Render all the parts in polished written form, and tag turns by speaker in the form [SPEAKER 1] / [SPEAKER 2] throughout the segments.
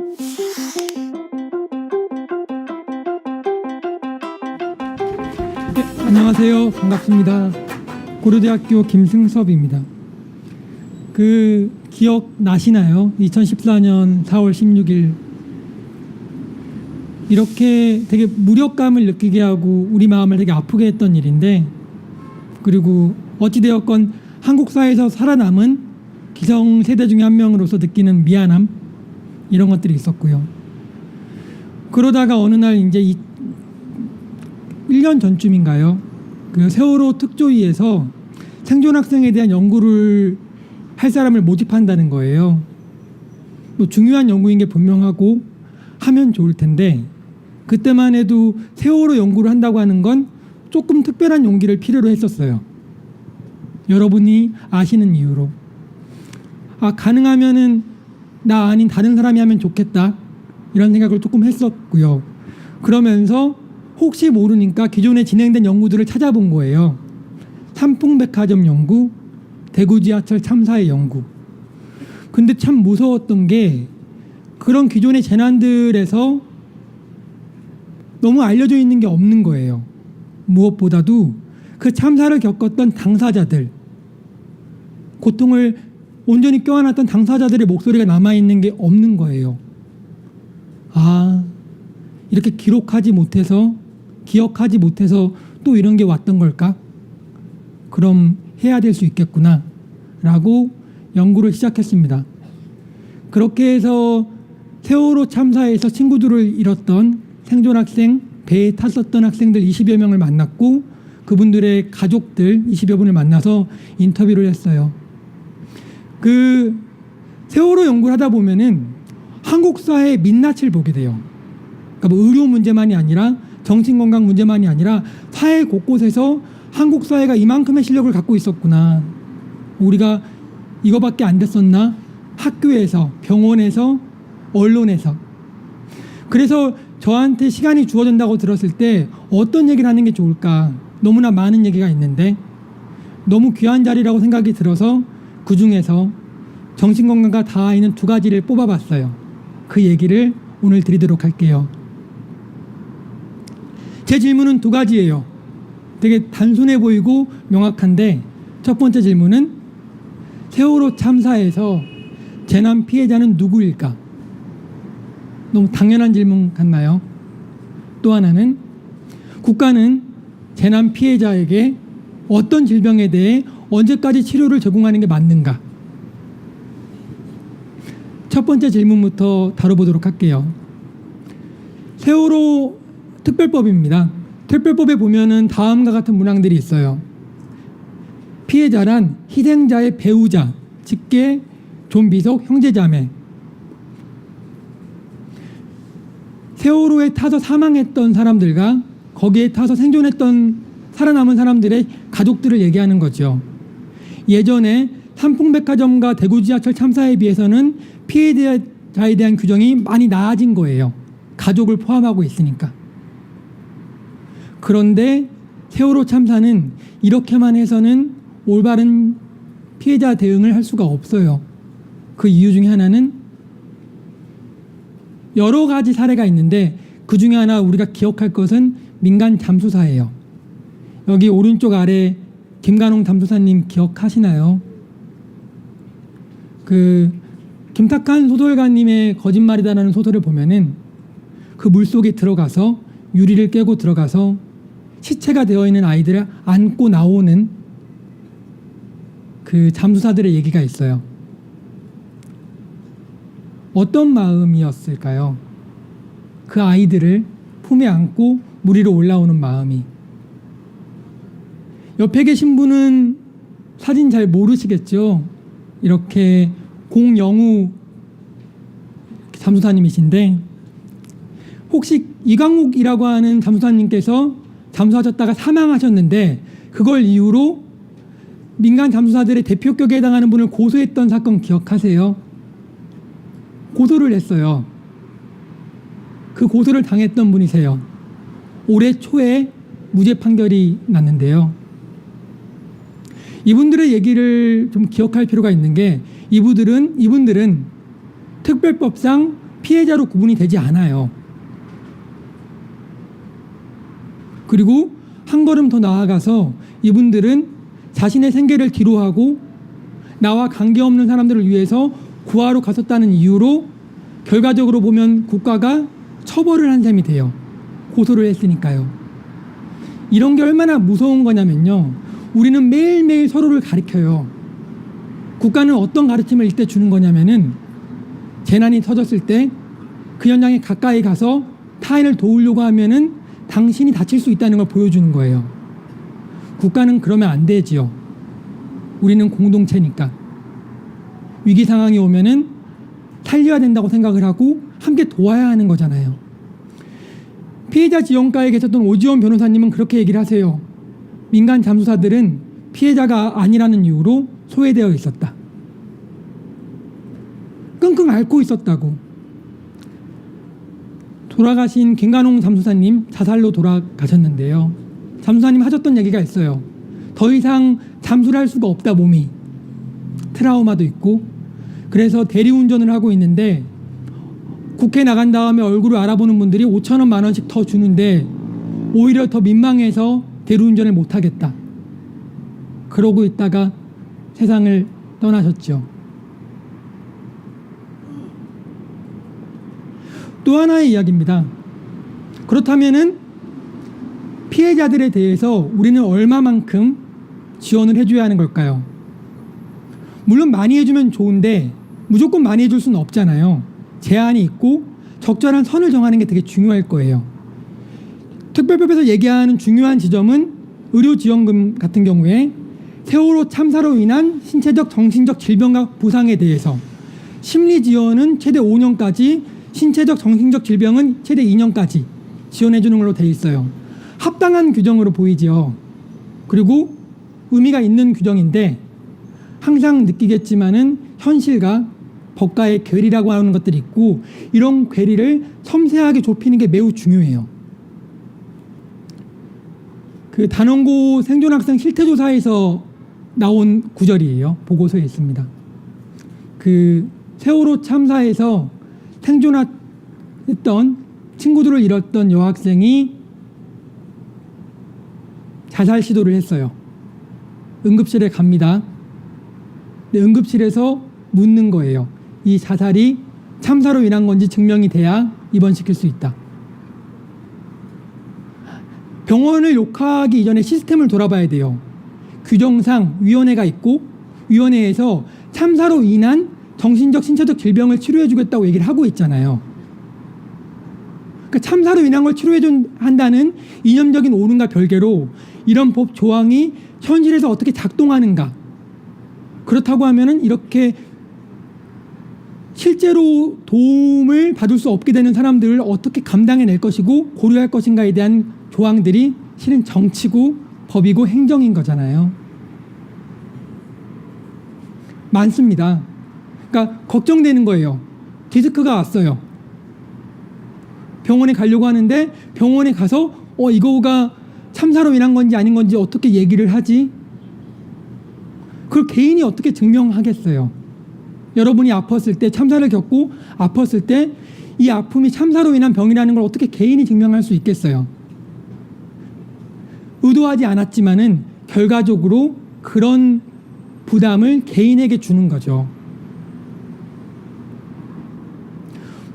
[SPEAKER 1] 네, 안녕하세요. 반갑습니다. 고려대학교 김승섭입니다. 기억 나시나요? 2014년 4월 16일 이렇게 되게 무력감을 느끼게 하고 우리 마음을 되게 아프게 했던 일인데, 그리고 어찌되었건 한국 사회에서 살아남은 기성세대 중에 한 명으로서 느끼는 미안함, 이런 것들이 있었고요. 그러다가 어느 날 이제 1년 전쯤인가요? 그 세월호 특조위에서 생존 학생에 대한 연구를 할 사람을 모집한다는 거예요. 뭐 중요한 연구인 게 분명하고 하면 좋을 텐데, 그때만 해도 세월호 연구를 한다고 하는 건 조금 특별한 용기를 필요로 했었어요. 여러분이 아시는 이유로. 가능하면은 나 아닌 다른 사람이 하면 좋겠다, 이런 생각을 조금 했었고요. 그러면서 혹시 모르니까 기존에 진행된 연구들을 찾아본 거예요. 삼풍백화점 연구, 대구 지하철 참사의 연구. 근데 참 무서웠던 게, 그런 기존의 재난들에서 너무 알려져 있는 게 없는 거예요. 무엇보다도 그 참사를 겪었던 당사자들, 고통을 온전히 껴안았던 당사자들의 목소리가 남아있는 게 없는 거예요. 이렇게 기록하지 못해서, 기억하지 못해서 또 이런 게 왔던 걸까? 그럼 해야 될 수 있겠구나 라고 연구를 시작했습니다. 그렇게 해서 세월호 참사에서 친구들을 잃었던 생존학생, 배에 탔었던 학생들 20여 명을 만났고, 그분들의 가족들 20여 분을 만나서 인터뷰를 했어요. 그 세월호 연구를 하다 보면은 한국 사회의 민낯을 보게 돼요. 그러니까 뭐 의료 문제만이 아니라, 정신건강 문제만이 아니라 사회 곳곳에서 한국 사회가 이만큼의 실력을 갖고 있었구나, 우리가 이거밖에 안 됐었나, 학교에서, 병원에서, 언론에서. 그래서 저한테 시간이 주어진다고 들었을 때 어떤 얘기를 하는 게 좋을까, 너무나 많은 얘기가 있는데 너무 귀한 자리라고 생각이 들어서 그 중에서 정신건강과 닿아 있는 두 가지를 뽑아봤어요. 그 얘기를 오늘 드리도록 할게요. 제 질문은 두 가지예요. 되게 단순해 보이고 명확한데, 첫 번째 질문은 세월호 참사에서 재난 피해자는 누구일까? 너무 당연한 질문 같나요? 또 하나는, 국가는 재난 피해자에게 어떤 질병에 대해 언제까지 치료를 제공하는 게 맞는가? 첫 번째 질문부터 다뤄보도록 할게요. 세월호 특별법입니다. 특별법에 보면은 다음과 같은 문항들이 있어요. 피해자란 희생자의 배우자, 직계, 존비속, 형제자매. 세월호에 타서 사망했던 사람들과 거기에 타서 생존했던 살아남은 사람들의 가족들을 얘기하는 거죠. 예전에 삼풍백화점과 대구 지하철 참사에 비해서는 피해자에 대한 규정이 많이 나아진 거예요. 가족을 포함하고 있으니까. 그런데 세월호 참사는 이렇게만 해서는 올바른 피해자 대응을 할 수가 없어요. 그 이유 중에 하나는, 여러 가지 사례가 있는데 그 중에 하나 우리가 기억할 것은 민간 잠수사예요. 여기 오른쪽 아래 김관홍 잠수사님 기억하시나요? 김탁한 소설가님의 거짓말이다라는 소설을 보면은 그 물속에 들어가서, 유리를 깨고 들어가서 시체가 되어 있는 아이들을 안고 나오는 그 잠수사들의 얘기가 있어요. 어떤 마음이었을까요? 그 아이들을 품에 안고 물 위로 올라오는 마음이. 옆에 계신 분은 사진 잘 모르시겠죠? 이렇게 공영우 잠수사님이신데, 혹시 이광욱이라고 하는 잠수사님께서 잠수하셨다가 사망하셨는데, 그걸 이유로 민간 잠수사들의 대표격에 해당하는 분을 고소했던 사건 기억하세요? 고소를 했어요. 그 고소를 당했던 분이세요. 올해 초에 무죄 판결이 났는데요. 이분들의 얘기를 좀 기억할 필요가 있는 게, 이분들은 특별법상 피해자로 구분이 되지 않아요. 그리고 한 걸음 더 나아가서 이분들은 자신의 생계를 뒤로하고 나와 관계없는 사람들을 위해서 구하러 갔었다는 이유로 결과적으로 보면 국가가 처벌을 한 셈이 돼요. 고소를 했으니까요. 이런 게 얼마나 무서운 거냐면요. 우리는 매일매일 서로를 가르쳐요. 국가는 어떤 가르침을 이때 주는 거냐면은 재난이 터졌을 때 그 현장에 가까이 가서 타인을 도우려고 하면은 당신이 다칠 수 있다는 걸 보여주는 거예요. 국가는 그러면 안 되지요. 우리는 공동체니까. 위기 상황이 오면은 살려야 된다고 생각을 하고 함께 도와야 하는 거잖아요. 피해자 지원과에 계셨던 오지원 변호사님은 그렇게 얘기를 하세요. 민간 잠수사들은 피해자가 아니라는 이유로 소외되어 있었다. 끙끙 앓고 있었다고. 돌아가신 김관홍 잠수사님 자살로 돌아가셨는데요. 잠수사님 하셨던 얘기가 있어요. 더 이상 잠수를 할 수가 없다 몸이. 트라우마도 있고. 그래서 대리운전을 하고 있는데 국회 나간 다음에 얼굴을 알아보는 분들이 5,000원, 10,000원씩 더 주는데 오히려 더 민망해서 대리운전을 못하겠다. 그러고 있다가 세상을 떠나셨죠. 또 하나의 이야기입니다. 그렇다면은 피해자들에 대해서 우리는 얼마만큼 지원을 해줘야 하는 걸까요? 물론 많이 해주면 좋은데 무조건 많이 해줄 수는 없잖아요. 제한이 있고 적절한 선을 정하는 게 되게 중요할 거예요. 특별법에서 얘기하는 중요한 지점은 의료지원금 같은 경우에 세월호 참사로 인한 신체적, 정신적 질병과 부상에 대해서 심리지원은 최대 5년까지, 신체적, 정신적 질병은 최대 2년까지 지원해 주는 걸로 되어 있어요. 합당한 규정으로 보이죠. 그리고 의미가 있는 규정인데 항상 느끼겠지만은 현실과 법과의 괴리라고 하는 것들이 있고 이런 괴리를 섬세하게 좁히는 게 매우 중요해요. 그 단원고 생존학생 실태조사에서 나온 구절이에요. 보고서에 있습니다. 그 세월호 참사에서 생존했던 친구들을 잃었던 여학생이 자살 시도를 했어요. 응급실에 갑니다. 근데 응급실에서 묻는 거예요. 이 자살이 참사로 인한 건지 증명이 돼야 입원시킬 수 있다. 병원을 욕하기 이전에 시스템을 돌아봐야 돼요. 규정상 위원회가 있고 위원회에서 참사로 인한 정신적, 신체적 질병을 치료해 주겠다고 얘기를 하고 있잖아요. 그러니까 참사로 인한 걸 치료해 한다는 이념적인 옳음과 별개로 이런 법 조항이 현실에서 어떻게 작동하는가. 그렇다고 하면은 이렇게 실제로 도움을 받을 수 없게 되는 사람들을 어떻게 감당해낼 것이고 고려할 것인가에 대한 조항들이 실은 정치고 법이고 행정인 거잖아요. 많습니다. 그러니까 걱정되는 거예요. 디스크가 왔어요. 병원에 가려고 하는데 병원에 가서 이거가 참사로 인한 건지 아닌 건지 어떻게 얘기를 하지? 그걸 개인이 어떻게 증명하겠어요? 여러분이 아팠을 때, 참사를 겪고 아팠을 때 이 아픔이 참사로 인한 병이라는 걸 어떻게 개인이 증명할 수 있겠어요? 의도하지 않았지만은 결과적으로 그런 부담을 개인에게 주는 거죠.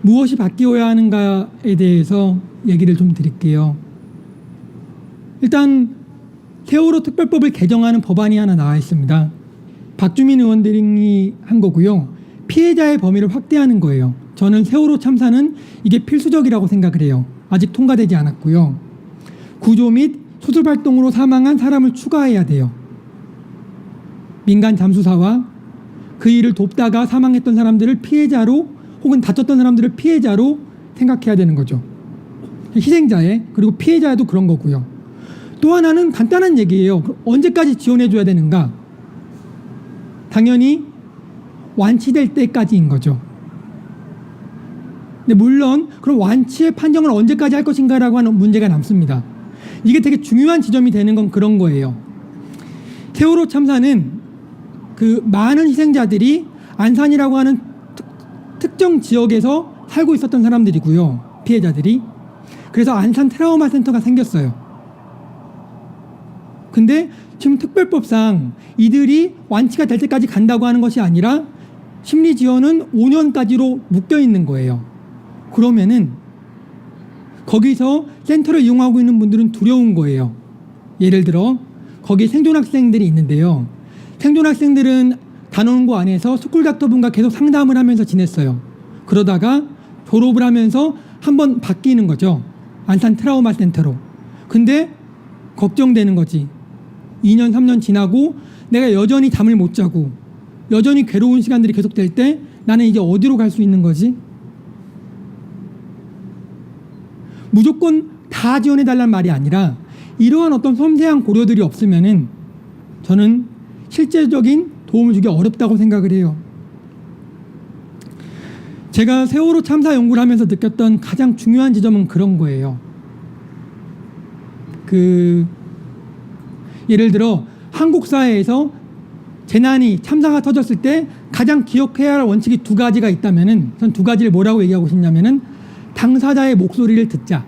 [SPEAKER 1] 무엇이 바뀌어야 하는가에 대해서 얘기를 좀 드릴게요. 일단 세월호 특별법을 개정하는 법안이 하나 나와 있습니다. 박주민 의원들이 한 거고요. 피해자의 범위를 확대하는 거예요. 저는 세월호 참사는 이게 필수적이라고 생각을 해요. 아직 통과되지 않았고요. 구조 및 수습 활동으로 사망한 사람을 추가해야 돼요. 민간 잠수사와 그 일을 돕다가 사망했던 사람들을 피해자로 혹은 다쳤던 사람들을 피해자로 생각해야 되는 거죠. 희생자에 그리고 피해자에도 그런 거고요. 또 하나는 간단한 얘기예요. 언제까지 지원해 줘야 되는가? 당연히 완치될 때까지인 거죠. 근데 물론 그럼 완치의 판정을 언제까지 할 것인가라고 하는 문제가 남습니다. 이게 되게 중요한 지점이 되는 건 그런 거예요. 세월호 참사는 그 많은 희생자들이 안산이라고 하는 특정 지역에서 살고 있었던 사람들이고요. 피해자들이. 그래서 안산 트라우마 센터가 생겼어요. 근데 지금 특별법상 이들이 완치가 될 때까지 간다고 하는 것이 아니라 심리 지원은 5년까지로 묶여 있는 거예요. 그러면은 거기서 센터를 이용하고 있는 분들은 두려운 거예요. 예를 들어 거기 생존 학생들이 있는데요. 생존 학생들은 단원고 안에서 스쿨닥터분과 계속 상담을 하면서 지냈어요. 그러다가 졸업을 하면서 한번 바뀌는 거죠. 안산 트라우마 센터로. 근데 걱정되는 거지. 2년 3년 지나고 내가 여전히 잠을 못 자고 여전히 괴로운 시간들이 계속될 때 나는 이제 어디로 갈 수 있는 거지? 무조건 다 지원해달라는 말이 아니라 이러한 어떤 섬세한 고려들이 없으면은 저는 실제적인 도움을 주기 어렵다고 생각을 해요. 제가 세월호 참사 연구를 하면서 느꼈던 가장 중요한 지점은 그런 거예요. 예를 들어 한국 사회에서 재난이 참사가 터졌을 때 가장 기억해야 할 원칙이 두 가지가 있다면은 전 두 가지를 뭐라고 얘기하고 싶냐면은 당사자의 목소리를 듣자.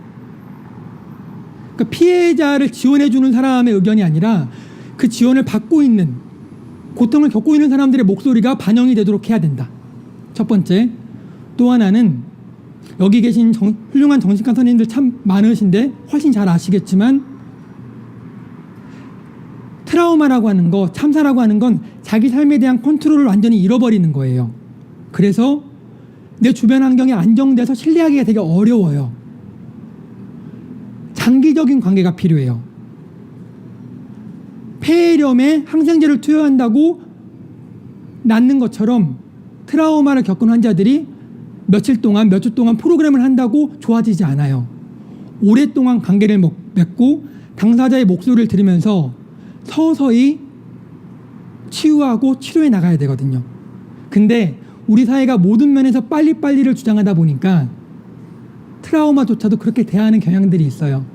[SPEAKER 1] 그러니까 피해자를 지원해주는 사람의 의견이 아니라 그 지원을 받고 있는 고통을 겪고 있는 사람들의 목소리가 반영이 되도록 해야 된다. 첫 번째. 또 하나는 여기 계신 훌륭한 정신과 선생님들 참 많으신데 훨씬 잘 아시겠지만 트라우마라고 하는 거, 참사라고 하는 건 자기 삶에 대한 컨트롤을 완전히 잃어버리는 거예요. 그래서 내 주변 환경이 안정돼서 신뢰하기가 되게 어려워요. 장기적인 관계가 필요해요. 폐렴에 항생제를 투여한다고 낫는 것처럼 트라우마를 겪은 환자들이 며칠 동안, 몇 주 동안 프로그램을 한다고 좋아지지 않아요. 오랫동안 관계를 맺고 당사자의 목소리를 들으면서 서서히 치유하고 치료해 나가야 되거든요. 근데 우리 사회가 모든 면에서 빨리빨리를 주장하다 보니까 트라우마조차도 그렇게 대하는 경향들이 있어요.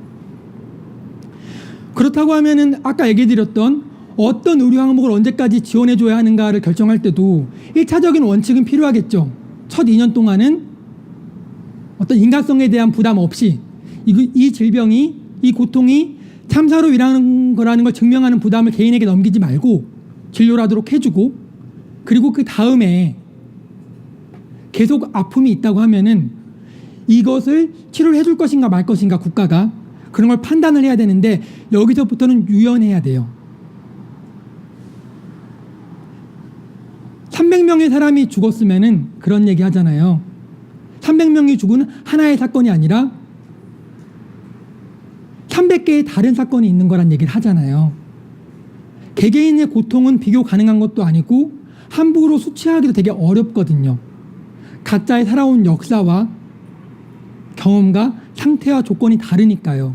[SPEAKER 1] 그렇다고 하면은 아까 얘기 드렸던 어떤 의료 항목을 언제까지 지원해줘야 하는가를 결정할 때도 1차적인 원칙은 필요하겠죠. 첫 2년 동안은 어떤 인간성에 대한 부담 없이 이 질병이, 이 고통이 참사로 일하는 거라는 걸 증명하는 부담을 개인에게 넘기지 말고 진료를 하도록 해주고, 그리고 그 다음에 계속 아픔이 있다고 하면은 이것을 치료를 해줄 것인가 말 것인가 국가가 그런 걸 판단을 해야 되는데 여기서부터는 유연해야 돼요. 300명의 사람이 죽었으면은 그런 얘기 하잖아요. 300명이 죽은 하나의 사건이 아니라 300개의 다른 사건이 있는 거란 얘기를 하잖아요. 개개인의 고통은 비교 가능한 것도 아니고 함부로 수치하기도 되게 어렵거든요. 각자의 살아온 역사와 경험과 상태와 조건이 다르니까요.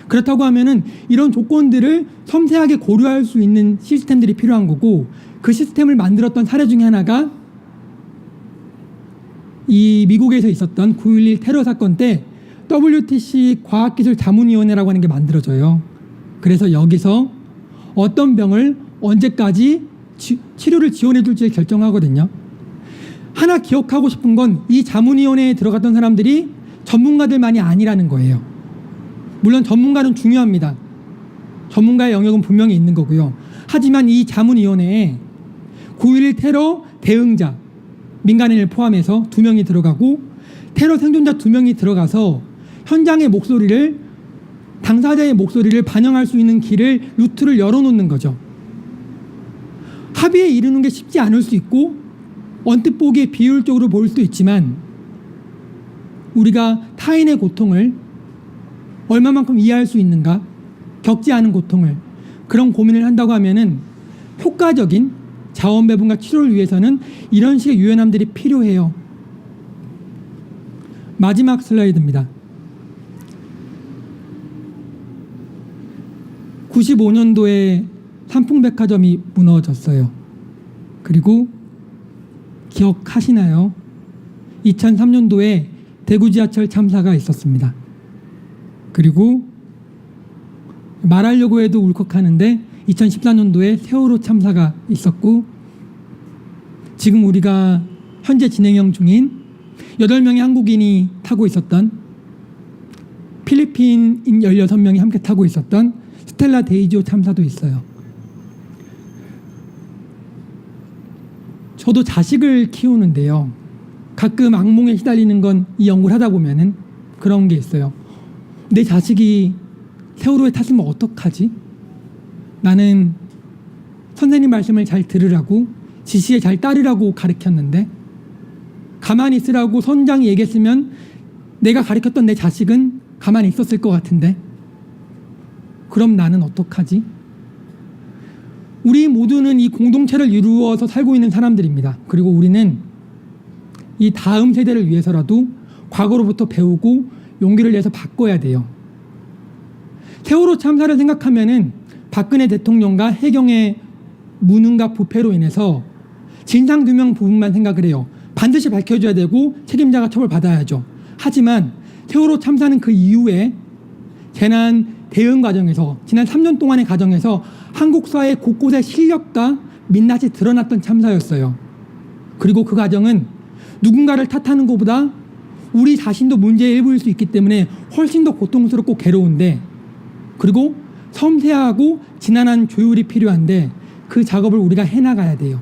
[SPEAKER 1] 그렇다고 하면은 이런 조건들을 섬세하게 고려할 수 있는 시스템들이 필요한 거고, 그 시스템을 만들었던 사례 중에 하나가 이 미국에서 있었던 9.11 테러 사건 때 WTC 과학기술자문위원회라고 하는 게 만들어져요. 그래서 여기서 어떤 병을 언제까지 치료를 지원해 줄지 결정하거든요. 하나 기억하고 싶은 건 이 자문위원회에 들어갔던 사람들이 전문가들만이 아니라는 거예요. 물론 전문가는 중요합니다. 전문가의 영역은 분명히 있는 거고요. 하지만 이 자문위원회에 9.11 테러 대응자, 민간인을 포함해서 2명이 들어가고 테러 생존자 2명이 들어가서 현장의 목소리를, 당사자의 목소리를 반영할 수 있는 길을, 루트를 열어놓는 거죠. 합의에 이르는 게 쉽지 않을 수 있고 언뜻 보기에 비효율적으로 보일 수도 있지만 우리가 타인의 고통을 얼마만큼 이해할 수 있는가, 겪지 않은 고통을, 그런 고민을 한다고 하면은 효과적인 자원 배분과 치료를 위해서는 이런 식의 유연함들이 필요해요. 마지막 슬라이드입니다. 95년도에 삼풍백화점이 무너졌어요. 그리고 기억하시나요? 2003년도에 대구 지하철 참사가 있었습니다. 그리고 말하려고 해도 울컥하는데 2014년도에 세월호 참사가 있었고, 지금 우리가 현재 진행형 중인 8명의 한국인이 타고 있었던, 필리핀인 16명이 함께 타고 있었던 스텔라 데이지오 참사도 있어요. 저도 자식을 키우는데요. 가끔 악몽에 시달리는 건 이 연구를 하다 보면은 그런 게 있어요. 내 자식이 세월호에 탔으면 어떡하지? 나는 선생님 말씀을 잘 들으라고, 지시에 잘 따르라고 가르쳤는데, 가만히 있으라고 선장이 얘기했으면 내가 가르쳤던 내 자식은 가만히 있었을 것 같은데, 그럼 나는 어떡하지? 우리 모두는 이 공동체를 이루어서 살고 있는 사람들입니다. 그리고 우리는 이 다음 세대를 위해서라도 과거로부터 배우고 용기를 내서 바꿔야 돼요. 세월호 참사를 생각하면은 박근혜 대통령과 해경의 무능과 부패로 인해서 진상규명 부분만 생각을 해요. 반드시 밝혀줘야 되고 책임자가 처벌받아야죠. 하지만 세월호 참사는 그 이후에 재난 대응 과정에서, 지난 3년 동안의 과정에서 한국 사회 곳곳의 실력과 민낯이 드러났던 참사였어요. 그리고 그 과정은 누군가를 탓하는 것보다 우리 자신도 문제의 일부일 수 있기 때문에 훨씬 더 고통스럽고 괴로운데, 그리고 섬세하고 지난한 조율이 필요한데 그 작업을 우리가 해나가야 돼요.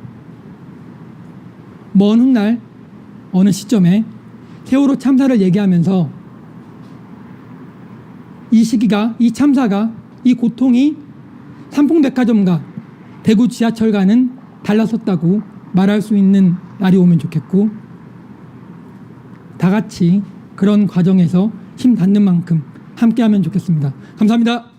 [SPEAKER 1] 먼 훗날 어느 시점에 세월호 참사를 얘기하면서 이 시기가, 이 참사가, 이 고통이 삼풍백화점과 대구 지하철과는 달랐었다고 말할 수 있는 날이 오면 좋겠고, 다 같이 그런 과정에서 힘 닿는 만큼 함께하면 좋겠습니다. 감사합니다.